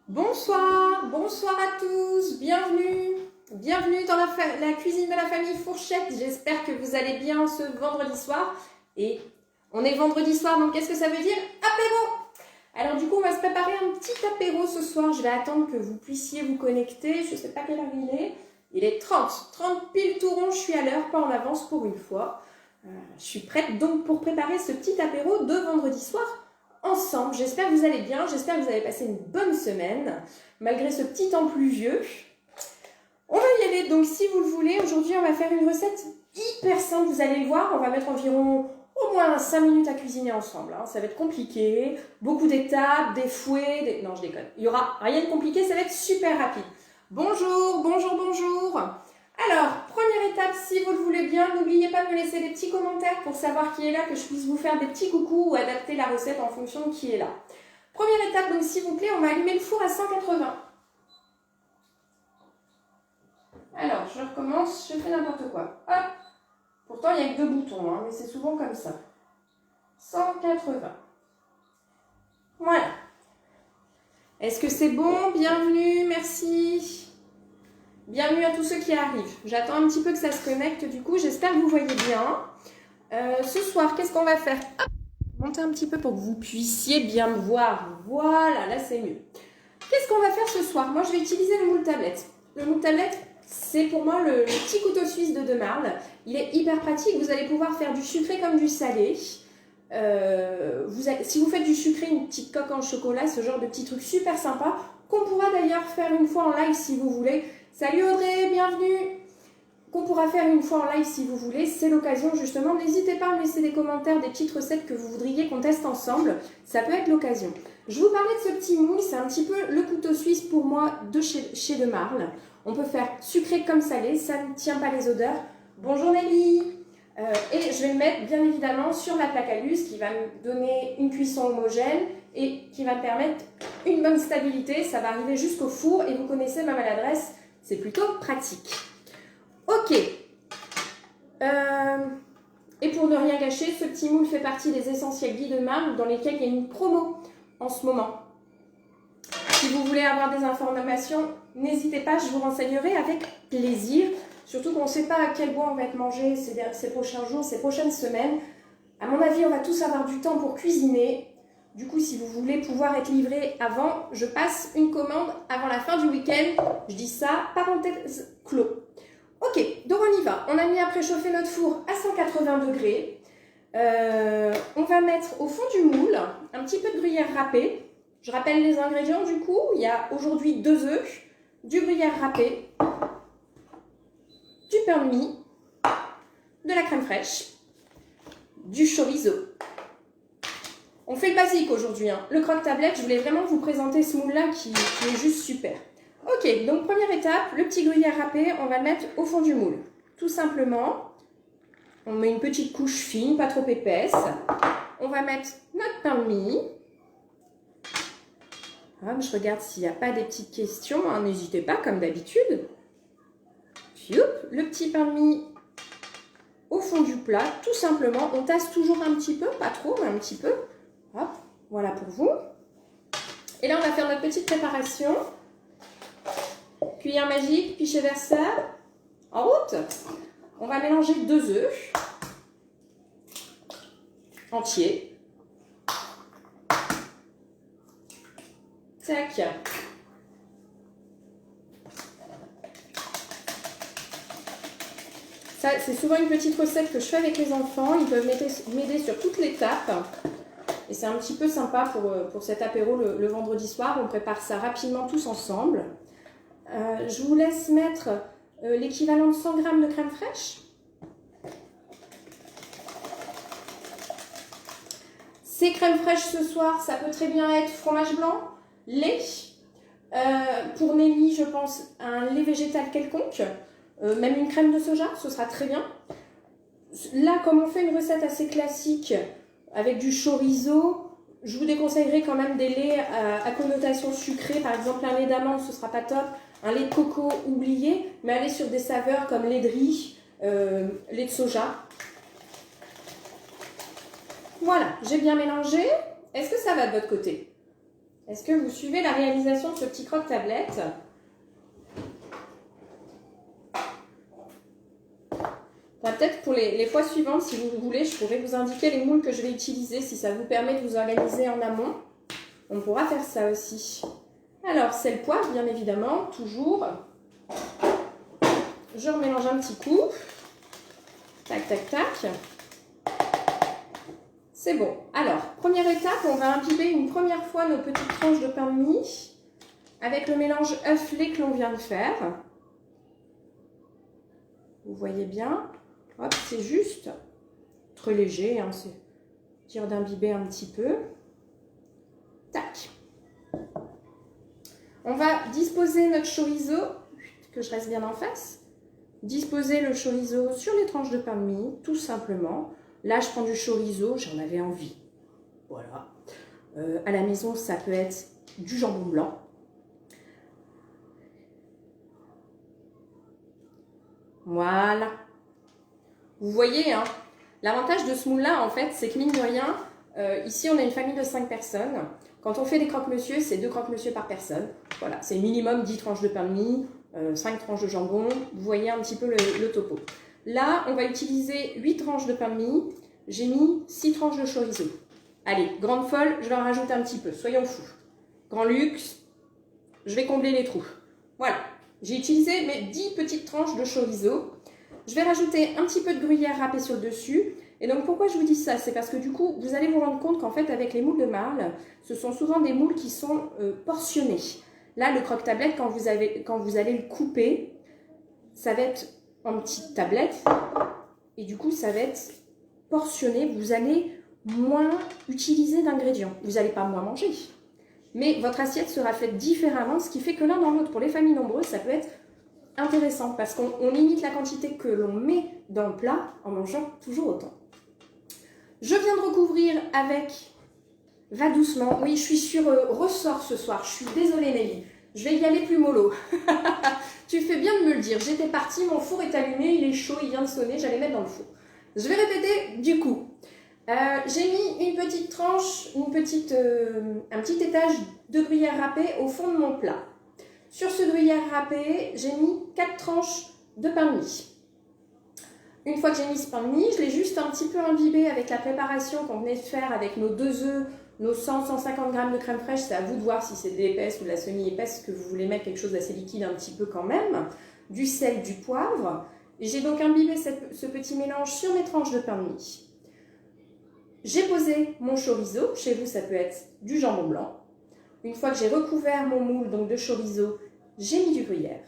Bonsoir, bonsoir à tous, bienvenue dans la cuisine de la famille Fourchette. J'espère que vous allez bien ce vendredi soir. Et on est vendredi soir, donc qu'est-ce que ça veut dire? Apéro! Alors du coup, on va se préparer un petit apéro ce soir. Je vais attendre que vous puissiez vous connecter. Je ne sais pas quelle heure il est. Il est 30 pile tout rond, je suis à l'heure, pas en avance pour une fois. Je suis prête donc pour préparer ce petit apéro de vendredi soir ensemble. J'espère que vous allez bien, j'espère que vous avez passé une bonne semaine, malgré ce petit temps pluvieux. On va y aller, donc si vous le voulez, aujourd'hui on va faire une recette hyper simple, vous allez le voir, on va mettre environ au moins 5 minutes à cuisiner ensemble, hein. Ça va être compliqué, beaucoup d'étapes, des fouets, non je déconne, il n'y aura rien de compliqué, ça va être super rapide. Bonjour, bonjour, bonjour. Alors, première étape, si vous le voulez bien, n'oubliez pas de me laisser des petits commentaires pour savoir qui est là, que je puisse vous faire des petits coucous ou adapter la recette en fonction de qui est là. Première étape, donc s'il vous plaît, on va allumer le four à 180. Alors, je recommence, je fais n'importe quoi. Hop. Pourtant, il n'y a que 2 boutons, hein, mais c'est souvent comme ça. 180. Voilà. Est-ce que c'est bon? Bienvenue, merci. Bienvenue à tous ceux qui arrivent. J'attends un petit peu que ça se connecte du coup. J'espère que vous voyez bien. Ce soir, qu'est-ce qu'on va faire? Hop, montez un petit peu pour que vous puissiez bien me voir. Voilà, là c'est mieux. Qu'est-ce qu'on va faire ce soir? Moi, je vais utiliser le moule tablette. Le moule tablette, c'est pour moi le petit couteau suisse de Demarle. Il est hyper pratique. Vous allez pouvoir faire du sucré comme du salé. Si vous faites du sucré, une petite coque en chocolat, ce genre de petit truc super sympa, qu'on pourra d'ailleurs faire une fois en live si vous voulez. Salut Audrey, bienvenue! Qu'on pourra faire une fois en live si vous voulez, c'est l'occasion justement. N'hésitez pas à me laisser des commentaires, des petites recettes que vous voudriez qu'on teste ensemble, ça peut être l'occasion. Je vous parlais de ce petit moule, c'est un petit peu le couteau suisse pour moi de chez Demarle. On peut faire sucré comme salé, ça ne tient pas les odeurs. Bonjour Nelly! Et je vais le mettre bien évidemment sur la plaque à l'us qui va me donner une cuisson homogène et qui va me permettre une bonne stabilité. Ça va arriver jusqu'au four et vous connaissez ma maladresse, c'est plutôt pratique. Ok. Et pour ne rien gâcher, ce petit moule fait partie des essentiels guides de marque dans lesquels il y a une promo en ce moment. Si vous voulez avoir des informations, n'hésitez pas, je vous renseignerai avec plaisir. Surtout qu'on ne sait pas à quel bois on va être mangé ces prochains jours, ces prochaines semaines. À mon avis, on va tous avoir du temps pour cuisiner. Du coup, si vous voulez pouvoir être livré avant, je passe une commande avant la fin du week-end. Je dis ça, parenthèse clos. Ok, donc on y va. On a mis à préchauffer notre four à 180 degrés. On va mettre au fond du moule un petit peu de gruyère râpée. Je rappelle les ingrédients du coup. Il y a aujourd'hui 2 œufs, du gruyère râpé, du pain de mie, de la crème fraîche, du chorizo. On fait le basique aujourd'hui, hein. Le croque-tablette, je voulais vraiment vous présenter ce moule-là qui est juste super. Ok, donc première étape, le petit gruyère râpé, on va le mettre au fond du moule. Tout simplement, on met une petite couche fine, pas trop épaisse. On va mettre notre pain de mie. Hop, je regarde s'il n'y a pas des petites questions, hein, n'hésitez pas comme d'habitude. Le petit pain de mie au fond du plat, tout simplement. On tasse toujours un petit peu, pas trop, mais un petit peu. Hop, voilà pour vous. Et là, on va faire notre petite préparation. Cuillère magique, pichet versa. En route. On va mélanger 2 œufs entiers. Tac. Ça, c'est souvent une petite recette que je fais avec les enfants. Ils peuvent m'aider sur toute l'étape. Et c'est un petit peu sympa pour cet apéro le vendredi soir. On prépare ça rapidement tous ensemble. Je vous laisse mettre l'équivalent de 100 g de crème fraîche. Ces crèmes fraîches ce soir, ça peut très bien être fromage blanc, lait. Pour Nelly, je pense un lait végétal quelconque. Même une crème de soja, ce sera très bien. Là, comme on fait une recette assez classique avec du chorizo, je vous déconseillerais quand même des laits à connotation sucrée. Par exemple, un lait d'amande, ce ne sera pas top. Un lait de coco, oublié. Mais allez sur des saveurs comme lait de riz, lait de soja. Voilà, j'ai bien mélangé. Est-ce que ça va de votre côté? Est-ce que vous suivez la réalisation de ce petit croque-tablette? Peut-être pour les fois suivantes, si vous voulez, je pourrais vous indiquer les moules que je vais utiliser, si ça vous permet de vous organiser en amont. On pourra faire ça aussi. Alors, sel, poivre, bien évidemment, toujours. Je remélange un petit coup. Tac, tac, tac. C'est bon. Alors, première étape, on va imbiber une première fois nos petites tranches de pain de mie avec le mélange œuf-lait que l'on vient de faire. Vous voyez bien. Hop, c'est juste très léger, hein, c'est dire d'imbiber un petit peu. Tac. On va disposer notre chorizo, que je reste bien en face. Disposer le chorizo sur les tranches de pain de mie, tout simplement. Là, je prends du chorizo, j'en avais envie. Voilà. À la maison, ça peut être du jambon blanc. Voilà. Vous voyez, hein, l'avantage de ce moule-là, en fait, c'est que mine de rien, ici, on a une famille de 5 personnes. Quand on fait des croque-monsieur, c'est 2 croque-monsieur par personne. Voilà, c'est minimum 10 tranches de pain de mie, 5 tranches de jambon. Vous voyez un petit peu le topo. Là, on va utiliser 8 tranches de pain de mie. J'ai mis 6 tranches de chorizo. Allez, grande folle, je vais en rajouter un petit peu. Soyons fous. Grand luxe, je vais combler les trous. Voilà, j'ai utilisé mes 10 petites tranches de chorizo. Je vais rajouter un petit peu de gruyère râpée sur le dessus. Et donc, pourquoi je vous dis ça? C'est parce que du coup, vous allez vous rendre compte qu'en fait, avec les moules de marle, ce sont souvent des moules qui sont portionnés. Là, le croque-tablette, quand vous allez le couper, ça va être en petite tablette. Et du coup, ça va être portionné. Vous allez moins utiliser d'ingrédients. Vous n'allez pas moins manger. Mais votre assiette sera faite différemment, ce qui fait que l'un dans l'autre, pour les familles nombreuses, ça peut être intéressant parce qu'on limite la quantité que l'on met dans le plat en mangeant toujours autant. Je viens de recouvrir avec... Va doucement. Oui, je suis sur ressort ce soir. Je suis désolée Nelly. Je vais y aller plus mollo. Tu fais bien de me le dire. J'étais partie, mon four est allumé, il est chaud, il vient de sonner, j'allais mettre dans le four. Je vais répéter du coup. J'ai mis une petite tranche, un petit étage de gruyère râpée au fond de mon plat. Sur ce gruyère râpé, j'ai mis 4 tranches de pain de mie. Une fois que j'ai mis ce pain de mie, je l'ai juste un petit peu imbibé avec la préparation qu'on venait de faire avec nos 2 œufs, nos 100-150 g de crème fraîche. C'est à vous de voir si c'est de l'épaisse ou de la semi-épaisse, que vous voulez mettre quelque chose d'assez liquide un petit peu quand même. Du sel, du poivre. Et j'ai donc imbibé ce petit mélange sur mes tranches de pain de mie. J'ai posé mon chorizo. Chez vous, ça peut être du jambon blanc. Une fois que j'ai recouvert mon moule donc de chorizo, j'ai mis du gruyère.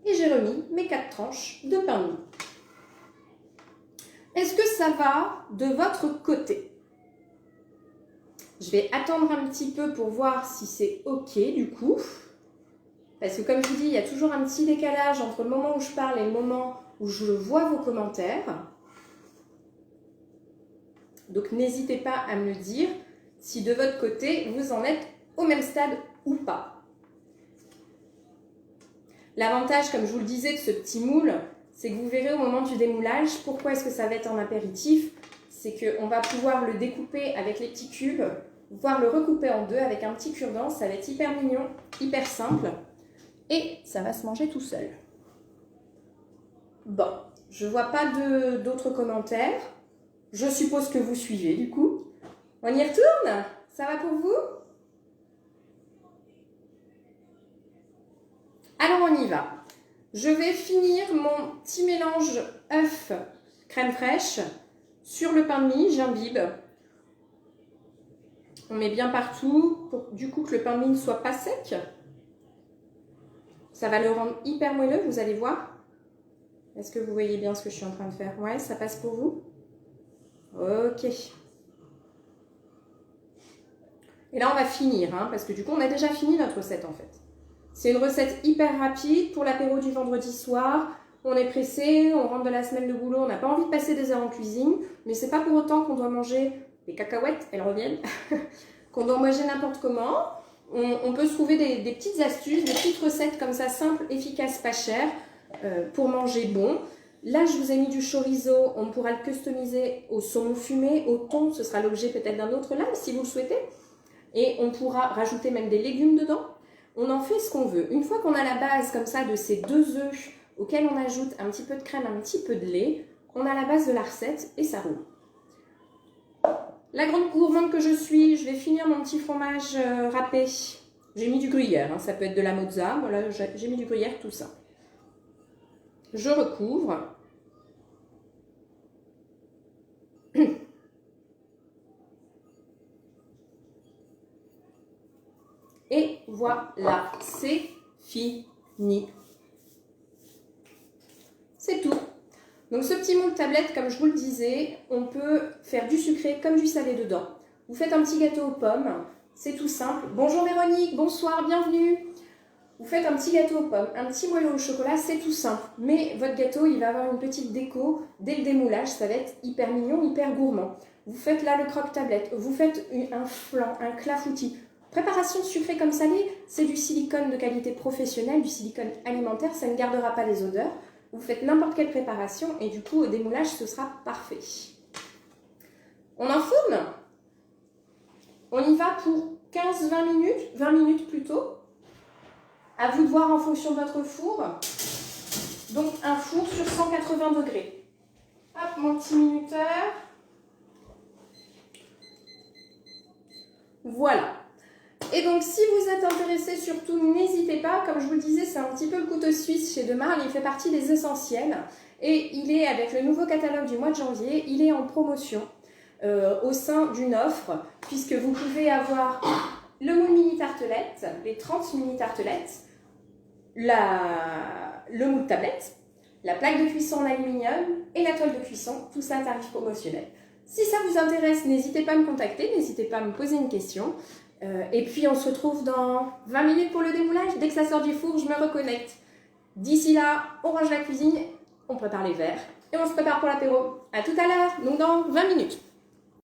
Et j'ai remis mes 4 tranches de pain de mie. Est-ce que ça va de votre côté? Je vais attendre un petit peu pour voir si c'est OK du coup. Parce que comme je vous dis, il y a toujours un petit décalage entre le moment où je parle et le moment où je vois vos commentaires. Donc n'hésitez pas à me le dire si de votre côté, vous en êtes au même stade ou pas. L'avantage, comme je vous le disais, de ce petit moule, c'est que vous verrez au moment du démoulage, pourquoi est-ce que ça va être en apéritif, c'est qu'on va pouvoir le découper avec les petits cubes, voire le recouper en 2 avec un petit cure-dent. Ça va être hyper mignon, hyper simple, et ça va se manger tout seul. Bon, je ne vois pas d'autres commentaires. Je suppose que vous suivez du coup. On y retourne? Ça va pour vous? Alors on y va. Je vais finir mon petit mélange œuf crème fraîche sur le pain de mie. J'imbibe. On met bien partout pour du coup que le pain de mie ne soit pas sec. Ça va le rendre hyper moelleux, vous allez voir. Est-ce que vous voyez bien ce que je suis en train de faire? Ouais, ça passe pour vous? Ok. Et là, on va finir, hein, parce que du coup, on a déjà fini notre recette en fait. C'est une recette hyper rapide pour l'apéro du vendredi soir. On est pressé, on rentre de la semaine de boulot, on n'a pas envie de passer des heures en cuisine, mais c'est pas pour autant qu'on doit manger des cacahuètes, elles reviennent, qu'on doit manger n'importe comment. On peut se trouver des petites astuces, des petites recettes comme ça, simples, efficaces, pas chères, pour manger bon. Là, je vous ai mis du chorizo, on pourra le customiser au saumon fumé, au thon, ce sera l'objet peut-être d'un autre live si vous le souhaitez. et on pourra rajouter même des légumes dedans. On en fait ce qu'on veut. Une fois qu'on a la base comme ça de ces 2 œufs auxquels on ajoute un petit peu de crème, un petit peu de lait, on a la base de la recette et ça roule. La grande gourmande que je suis, je vais finir mon petit fromage râpé. J'ai mis du gruyère, hein, ça peut être de la mozza, voilà, j'ai mis du gruyère, tout ça. Je recouvre. Et voilà, c'est fini. C'est tout. Donc ce petit moule tablette, comme je vous le disais, on peut faire du sucré comme du salé dedans. Vous faites un petit gâteau aux pommes, c'est tout simple. Bonjour Véronique, bonsoir, bienvenue. Vous faites un petit gâteau aux pommes, un petit moelleux au chocolat, c'est tout simple. Mais votre gâteau, il va avoir une petite déco dès le démoulage, ça va être hyper mignon, hyper gourmand. Vous faites là le croque-tablette, vous faites un flan, un clafoutis. Préparation sucrée comme salée, c'est du silicone de qualité professionnelle, du silicone alimentaire, ça ne gardera pas les odeurs. Vous faites n'importe quelle préparation et du coup au démoulage ce sera parfait. On enfourne. On y va pour 15-20 minutes, 20 minutes plutôt. À vous de voir en fonction de votre four. Donc un four sur 180 degrés. Hop, mon petit minuteur. Voilà. Et donc, si vous êtes intéressé, surtout, n'hésitez pas. Comme je vous le disais, c'est un petit peu le couteau suisse chez De Marle. Il fait partie des essentiels. Et il est, avec le nouveau catalogue du mois de janvier, il est en promotion au sein d'une offre, puisque vous pouvez avoir le moule mini tartelette, les 30 mini tartelettes, le moule tablette, la plaque de cuisson en aluminium et la toile de cuisson. Tout ça, tarif promotionnel. Si ça vous intéresse, n'hésitez pas à me contacter, n'hésitez pas à me poser une question. Et puis on se retrouve dans 20 minutes pour le démoulage. Dès que ça sort du four, je me reconnecte. D'ici là, on range la cuisine, on prépare les verres et on se prépare pour l'apéro. A tout à l'heure, donc dans 20 minutes.